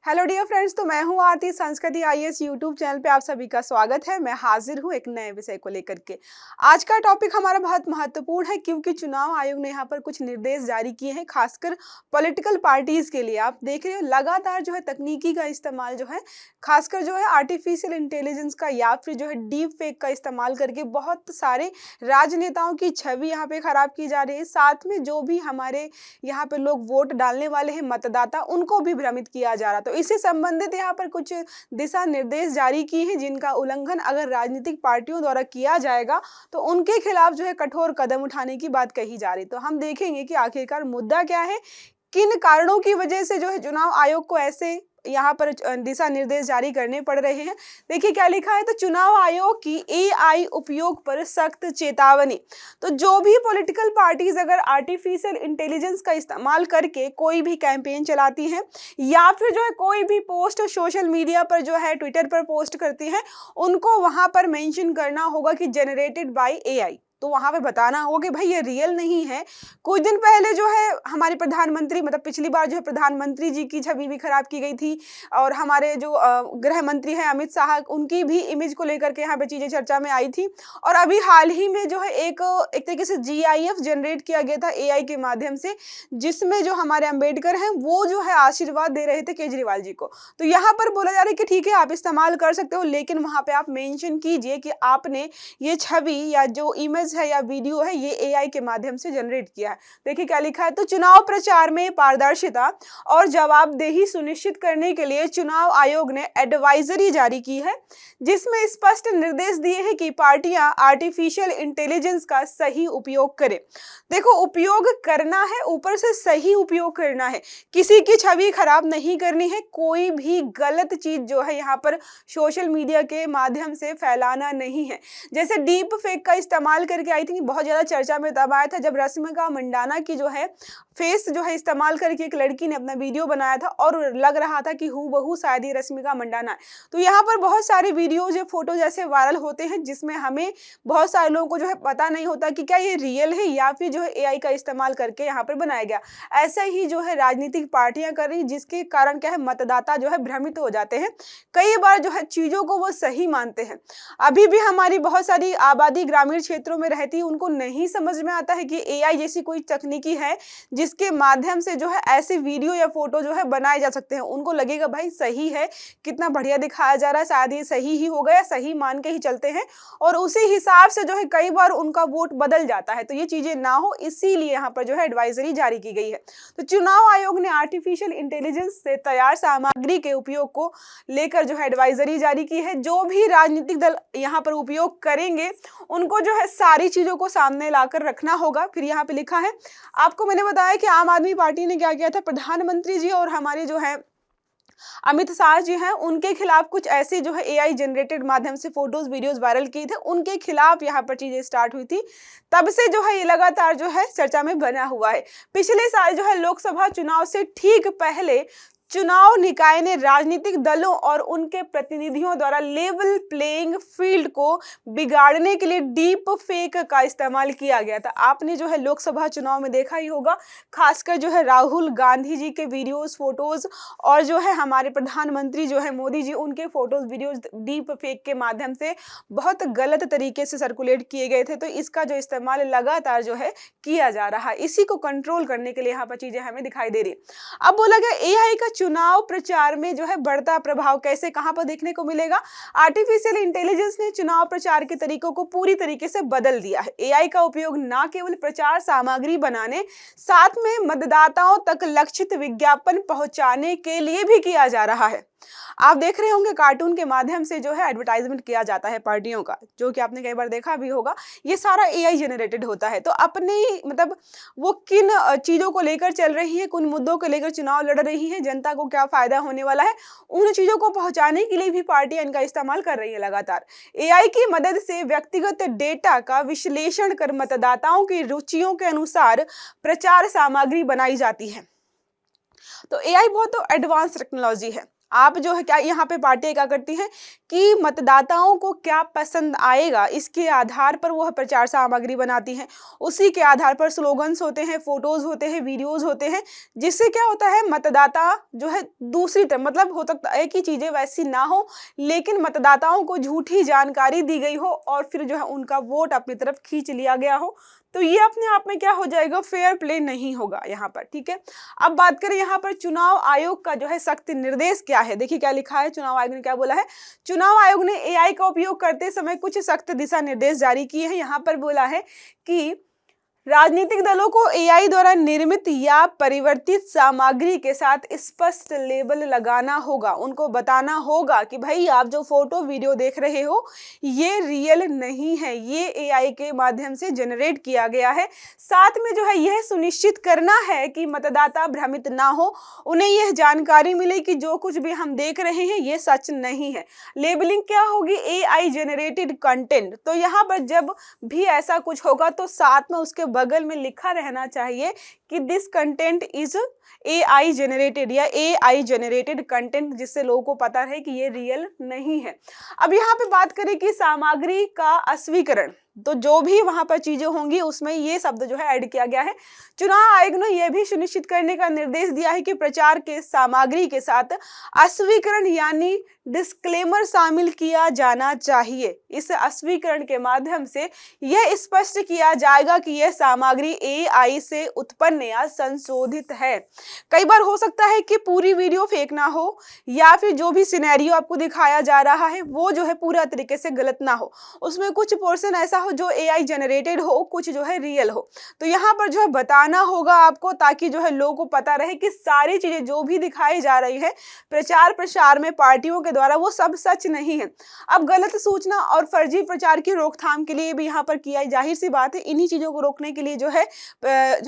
Hello dear friends, तो मैं हूं आरती। संस्कृति आईएएस यूट्यूब चैनल पे आप सभी का स्वागत है। मैं हाजिर हूं एक नए विषय को लेकर के। आज का टॉपिक हमारा बहुत महत्वपूर्ण है क्योंकि चुनाव आयोग ने यहाँ पर कुछ निर्देश जारी किए हैं, खासकर पॉलिटिकल पार्टीज के लिए। आप देख रहे हो लगातार जो है तकनीकी का इस्तेमाल जो है, खासकर जो है आर्टिफिशियल इंटेलिजेंस का या फिर जो है डीप फेक का इस्तेमाल करके बहुत सारे राजनेताओं की छवि यहाँ पे खराब की जा रही है। साथ में जो भी हमारे यहाँ पे लोग वोट डालने वाले हैं, मतदाता, उनको भी भ्रमित किया जा रहा। तो इससे संबंधित यहाँ पर कुछ दिशा निर्देश जारी किए हैं जिनका उल्लंघन अगर राजनीतिक पार्टियों द्वारा किया जाएगा तो उनके खिलाफ जो है कठोर कदम उठाने की बात कही जा रही। तो हम देखेंगे कि आखिरकार मुद्दा क्या है, किन कारणों की वजह से जो है चुनाव आयोग को ऐसे यहाँ पर दिशा निर्देश जारी करने पड़ रहे हैं। देखिए क्या लिखा है, तो चुनाव आयोग की एआई उपयोग पर सख्त चेतावनी। तो जो भी पॉलिटिकल पार्टीज अगर आर्टिफिशियल इंटेलिजेंस का इस्तेमाल करके कोई भी कैंपेन चलाती हैं या फिर जो है कोई भी पोस्ट सोशल मीडिया पर जो है ट्विटर पर पोस्ट करती हैं, उनको वहां पर मेंशन करना होगा कि जनरेटेड बाय एआई। तो वहां पे बताना होगा कि भाई ये रियल नहीं है। कुछ दिन पहले जो है हमारे प्रधानमंत्री, मतलब पिछली बार जो है प्रधानमंत्री जी की छवि भी खराब की गई थी और हमारे जो गृह मंत्री हैं अमित शाह, उनकी भी इमेज को लेकर के यहाँ पे चीजें चर्चा में आई थी। और अभी हाल ही में जो है एक तरीके से जीआईएफ जनरेट किया गया था एआई के माध्यम से, जिसमें जो हमारे अंबेडकर हैं वो जो है आशीर्वाद दे रहे थे केजरीवाल जी को। तो यहाँ पर बोला जा रहा है कि ठीक है आप इस्तेमाल कर सकते हो, लेकिन वहां पे आप मेंशन कीजिए कि आपने ये छवि या जो इमेज है या वीडियो है ये एआई के माध्यम से जनरेट किया है। देखिए क्या लिखा है, तो चुनाव प्रचार में पारदर्शिता और जवाबदेही सुनिश्चित करने के लिए चुनाव आयोग ने एडवाइजरी जारी की है, जिसमें स्पष्ट निर्देश दिए हैं कि पार्टियां आर्टिफिशियल इंटेलिजेंस का सही उपयोग करें। देखो, उपयोग करना है, ऊपर से सही उपयोग करना है, किसी की छवि खराब नहीं करनी है, कोई भी गलत चीज जो है यहाँ पर सोशल मीडिया के माध्यम से फैलाना नहीं है। जैसे डीप फेक का इस्तेमाल करके आई थी, बहुत ज्यादा चर्चा में तब आया था जब रश्मिका मंडाना की जो है फेस जो है इस्तेमाल करके एक लड़की ने अपना वीडियो बनाया था और लग रहा था कि हूबहू शायद ये रश्मिका मंडाना है। तो यहाँ पर बहुत सारे वीडियोज या फोटो जैसे वायरल होते हैं जिसमें हमें बहुत सारे लोगों को जो है पता नहीं होता कि क्या ये रियल है या फिर जो है एआई का इस्तेमाल करके यहाँ पर बनाया गया। ऐसा ही जो है राजनीतिक पार्टियां कर रही, जिसके कारण क्या है मतदाता जो है भ्रमित हो जाते हैं, कई बार जो है चीजों को वो सही मानते हैं। अभी भी हमारी बहुत सारी आबादी ग्रामीण क्षेत्रों में रहती है, उनको नहीं समझ में आता है कि एआई जैसी कोई तकनीकी है जिसके माध्यम से जो है ऐसे वीडियो या फोटो जो है बनाए जा सकते हैं। उनको लगेगा भाई सही है, कितना बढ़िया दिखाया जा रहा है, शायद ये सही ही होगा, या सही मान के ही चलते हैं और उसी हिसाब से जो है कई बार उनका वोट बदल जाता है। तो ये चीजें ना हो, इसीलिए यहाँ पर जो है एडवाइजरी जारी की गई है। तो चुनाव आयोग ने आर्टिफिशियल इंटेलिजेंस से तैयार सामग्री के उपयोग को लेकर जो है एडवाइजरी जारी की है। जो भी राजनीतिक दल यहाँ पर उपयोग करेंगे उनको जो है सारी चीजों को सामने लाकर रखना होगा। फिर यहाँ पे लिखा है, आपको मैंने बताया कि आम आदमी पार्टी ने क्या किया था, प्रधानमंत्री जी और हमारे जो है अमित शाह जी हैं उनके खिलाफ कुछ ऐसे जो है एआई जनरेटेड माध्यम से फोटोज वीडियोस वायरल किए थे, उनके खिलाफ यहाँ पर चीजें स्टार्ट हुई थी। तब से जो है ये लगातार जो है चर्चा में बना हुआ है। पिछले साल जो है लोकसभा चुनाव से ठीक पहले चुनाव निकाय ने राजनीतिक दलों और उनके प्रतिनिधियों द्वारा लेवल प्लेइंग फील्ड को बिगाड़ने के लिए डीप फेक का इस्तेमाल किया गया था। आपने जो है लोकसभा चुनाव में देखा ही होगा, खासकर जो है राहुल गांधी जी के वीडियोस, फोटोज और जो है हमारे प्रधानमंत्री जो है मोदी जी, उनके फोटोज वीडियोस डीप फेक के माध्यम से बहुत गलत तरीके से सर्कुलेट किए गए थे। तो इसका जो इस्तेमाल लगातार जो है किया जा रहा है, इसी को कंट्रोल करने के लिए यहाँ पर चीजें हमें दिखाई दे रही। अब बोला गया एआई का चुनाव प्रचार में जो है बढ़ता प्रभाव कैसे, कहां पर देखने को मिलेगा। आर्टिफिशियल इंटेलिजेंस ने चुनाव प्रचार के तरीकों को पूरी तरीके से बदल दिया है। एआई का उपयोग न केवल प्रचार सामग्री बनाने, साथ में मतदाताओं तक लक्षित विज्ञापन पहुंचाने के लिए भी किया जा रहा है। आप देख रहे होंगे कार्टून के माध्यम से जो है एडवर्टाइजमेंट किया जाता है पार्टियों का, जो कि आपने कई बार देखा भी होगा। ये सारा एआई जनरेटेड होता है। तो अपने मतलब वो किन चीजों को लेकर चल रही है, किन मुद्दों को लेकर चुनाव लड़ रही है, जनता को क्या फायदा होने वाला है, उन चीजों को पहुंचाने के लिए भी पार्टियां इनका इस्तेमाल कर रही है लगातार। एआई की मदद से व्यक्तिगत डेटा का विश्लेषण कर मतदाताओं की रुचियों के अनुसार प्रचार सामग्री बनाई जाती है। तो एआई बहुत एडवांस टेक्नोलॉजी है। आप जो है क्या यहाँ पे पार्टियां क्या करती हैं कि मतदाताओं को क्या पसंद आएगा इसके आधार पर वो प्रचार सामग्री बनाती हैं। उसी के आधार पर स्लोगन्स होते हैं, फोटोज होते हैं, वीडियोज होते हैं, जिससे क्या होता है मतदाता जो है दूसरी तरफ, मतलब हो सकता है कि चीजें वैसी ना हो लेकिन मतदाताओं को झूठी जानकारी दी गई हो और फिर जो है उनका वोट अपनी तरफ खींच लिया गया हो, तो ये अपने आप में क्या हो जाएगा, फेयर प्ले नहीं होगा यहाँ पर। ठीक है, अब बात करें यहाँ पर चुनाव आयोग का जो है सख्त निर्देश क्या है। देखिए क्या लिखा है, चुनाव आयोग ने क्या बोला है। चुनाव आयोग ने एआई का उपयोग करते समय कुछ सख्त दिशा निर्देश जारी किए हैं। यहाँ पर बोला है कि राजनीतिक दलों को एआई द्वारा निर्मित या परिवर्तित सामग्री के साथ स्पष्ट लेबल लगाना होगा। उनको बताना होगा कि भाई आप जो फोटो वीडियो देख रहे हो ये रियल नहीं है, ये एआई के माध्यम से जनरेट किया गया है। साथ में जो है यह सुनिश्चित करना है कि मतदाता भ्रमित ना हो, उन्हें यह जानकारी मिले कि जो कुछ भी हम देख रहे हैं ये सच नहीं है। लेबलिंग क्या होगी, एआई जनरेटेड कंटेंट। तो यहाँ पर जब भी ऐसा कुछ होगा तो साथ में उसके बगल में लिखा रहना चाहिए कि this content is AI generated या एआई जनरेटेड कंटेंट, जिससे लोगों को पता रहे कि ये रियल नहीं है। अब यहाँ पे बात करें कि सामग्री का अस्वीकरण, तो जो भी वहां पर चीजें होंगी उसमें ये शब्द जो है ऐड किया गया है। चुनाव आयोग ने यह भी सुनिश्चित करने का निर्देश दिया है कि प्रचार के सामग्री के साथ अस्वीकरण यानी डिस्क्लेमर शामिल किया जाना चाहिए। इस अस्वीकरण के माध्यम से यह स्पष्ट किया जाएगा कि यह सामग्री एआई से उत्पन्न या संशोधित है। कई बार हो सकता है कि पूरी वीडियो फेक ना हो या फिर जो भी सिनेरियो आपको दिखाया जा रहा है वो जो है पूरा तरीके से गलत ना हो, उसमें कुछ पोर्शन ऐसा हो जो एआई जनरेटेड हो, कुछ जो है रियल हो। तो यहाँ पर जो है बताना होगा आपको, ताकि जो है लोगों को पता रहे कि सारी चीजें जो भी दिखाई जा रही है प्रचार प्रसार में पार्टियों के द्वारा वो सब सच नहीं है। अब गलत सूचना और फर्जी प्रचार की रोकथाम के लिए भी यहाँ पर किया, जाहिर सी बात है इन्हीं चीजों को रोकने के लिए जो है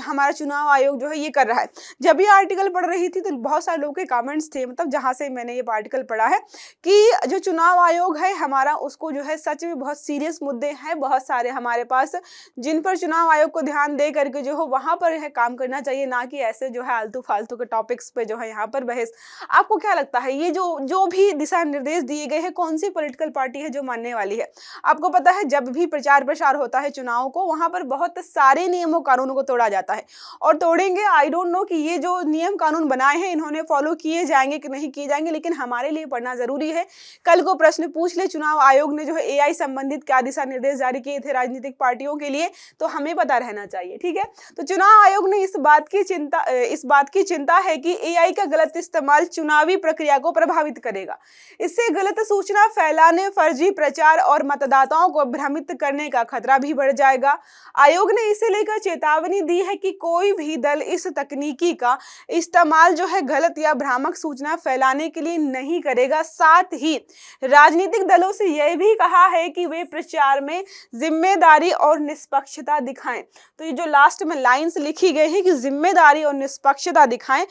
हमारा चुनाव आयोग जो है ये कर रहा है। जब ये आर्टिकल पढ़ रही थी तो बहुत सारे लोगों के कमेंट्स थे, मतलब जहां से मैंने ये आर्टिकल पढ़ा है कि जो चुनाव आयोग है हमारा उसको जो है सच में बहुत सीरियस मुद्दे हैं बहुत सारे हमारे पास, जिन पर चुनाव आयोग को ध्यान दे करके जो हो वहां पर है काम करना चाहिए, ना कि ऐसे जो है आलतू फालतू के टॉपिक्स पे जो है यहाँ पर बहस। आपको क्या लगता है ये जो भी दिशा निर्देश दिए गए हैं कौन सी पॉलिटिकल पार्टी है जो मानने वाली है? आपको पता है जब भी प्रचार प्रसार होता है चुनाव को वहां पर बहुत सारे नियमों कानूनों को तोड़ा जाता है और तोड़ेंगे। आई डोंट नो कि ये जो नियम कानून बनाए हैं इन्होंने फॉलो किए जाएंगे कि नहीं किए जाएंगे, लेकिन हमारे लिए पढ़ना जरूरी है। कल को प्रश्न पूछ ले चुनाव आयोग ने जो है एआई संबंधित क्या दिशा निर्देश जारी किए थे राजनीतिक पार्टियों के लिए, तो हमें पता रहना चाहिए। ठीक है, तो चुनाव आयोग ने इस बात की चिंता है कि एआई का गलत इस्तेमाल चुनावी प्रक्रिया को प्रभावित करेगा। इससे गलत सूचना फैलाने, फर्जी प्रचार और मतदाताओं को भ्रमित करने का खतरा भी बढ़ जाएगा। आयोग ने इसे लेकर चेतावनी दी है कि कोई भी दल इस तकनीकी का इस्तेमाल जो है गलत या भ्रामक सूचना फैलाने के लिए नहीं करेगा। साथ ही राजनीतिक दलों से यह भी कहा है कि वे प्रचार में जिम्मेदारी और निष्पक्षता दिखाएं। तो ये जो लास्ट में लाइंस लिखी गई है कि जिम्मेदारी और निष्पक्षता दिखाएं,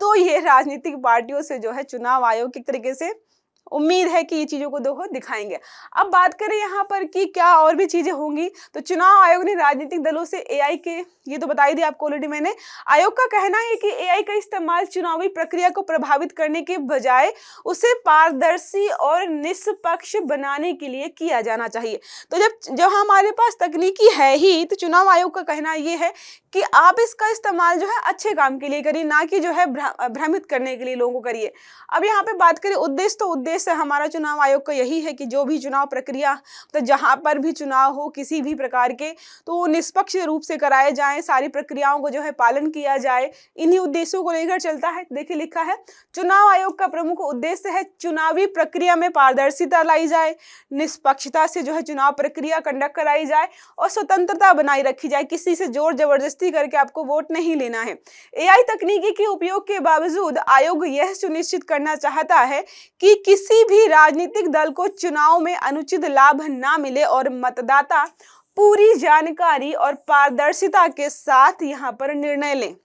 तो ये राजनीतिक पार्टियों से जो है चुनाव आयोग की तरीके से उम्मीद है कि ये चीजों को देखो दिखाएंगे। अब बात करें यहाँ पर कि क्या और भी चीजें होंगी, तो चुनाव आयोग ने राजनीतिक दलों से एआई के, ये तो बता ही दिया आपको ऑलरेडी मैंने। आयोग का कहना है कि एआई का इस्तेमाल चुनावी प्रक्रिया को प्रभावित करने के बजाय उसे पारदर्शी और निष्पक्ष बनाने के लिए किया जाना चाहिए। तो जब हमारे पास तकनीकी है ही, तो चुनाव आयोग का कहना ये है कि आप इसका इस्तेमाल जो है अच्छे काम के लिए करिए, ना कि जो है भ्रमित करने के लिए लोगों को करिए। अब यहाँ पे बात करें उद्देश्य, तो उद्देश्य हमारा चुनाव आयोग का यही है कि जो भी चुनाव प्रक्रिया, तो जहाँ पर भी चुनाव हो किसी भी प्रकार के, तो वो निष्पक्ष रूप से कराए जाएं, सारी प्रक्रियाओं को जो है पालन किया जाए। इन्हीं उद्देश्यों को लेकर चलता है। देखिए लिखा है चुनाव आयोग का प्रमुख उद्देश्य है चुनावी प्रक्रिया में पारदर्शिता लाई जाए, निष्पक्षता से जो है चुनाव प्रक्रिया कंडक्ट कराई जाए और स्वतंत्रता बनाई रखी जाए। किसी से जोर जबरदस्ती करके आपको वोट नहीं लेना है। एआई तकनीकी के उपयोग के बावजूद आयोग यह सुनिश्चित करना चाहता है कि किसी भी राजनीतिक दल को चुनाव में अनुचित लाभ ना मिले और मतदाता पूरी जानकारी और पारदर्शिता के साथ यहाँ पर निर्णय लें।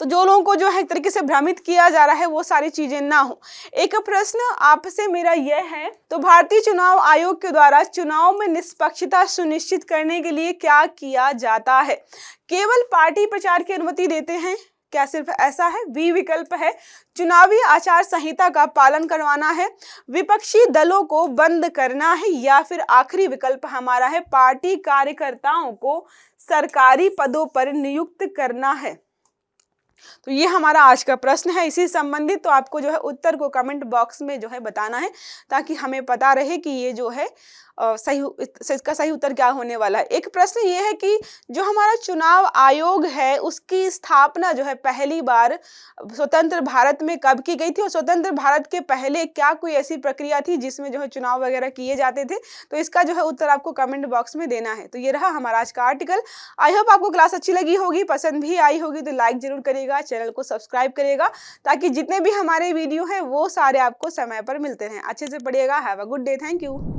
तो जो लोगों को जो है एक तरीके से भ्रमित किया जा रहा है वो सारी चीजें ना हो। एक प्रश्न आपसे मेरा यह है, तो भारतीय चुनाव आयोग के द्वारा चुनाव में निष्पक्षता सुनिश्चित करने के लिए क्या किया जाता है? केवल पार्टी प्रचार की अनुमति देते हैं क्या सिर्फ ऐसा है? बी विकल्प है चुनावी आचार संहिता का पालन करवाना है, विपक्षी दलों को बंद करना है, या फिर आखिरी विकल्प हमारा है पार्टी कार्यकर्ताओं को सरकारी पदों पर नियुक्त करना है। तो ये हमारा आज का प्रश्न है इसी संबंधित। तो आपको जो है उत्तर को कमेंट बॉक्स में जो है बताना है, ताकि हमें पता रहे कि ये जो है इसका सही उत्तर क्या होने वाला है। एक प्रश्न ये है कि जो हमारा चुनाव आयोग है उसकी स्थापना जो है पहली बार स्वतंत्र भारत में कब की गई थी, और स्वतंत्र भारत के पहले क्या कोई ऐसी प्रक्रिया थी जिसमें जो है चुनाव वगैरह किए जाते थे? तो इसका जो है उत्तर आपको कमेंट बॉक्स में देना है। तो ये रहा हमारा आज का आर्टिकल। आई होप आपको क्लास अच्छी लगी होगी, पसंद भी आई होगी। तो लाइक जरूर करिएगा, चैनल को सब्सक्राइब करिएगा, ताकि जितने भी हमारे वीडियो हैं वो सारे आपको समय पर मिलते रहें। अच्छे से पढ़िएगा। Have a good day. Thank you.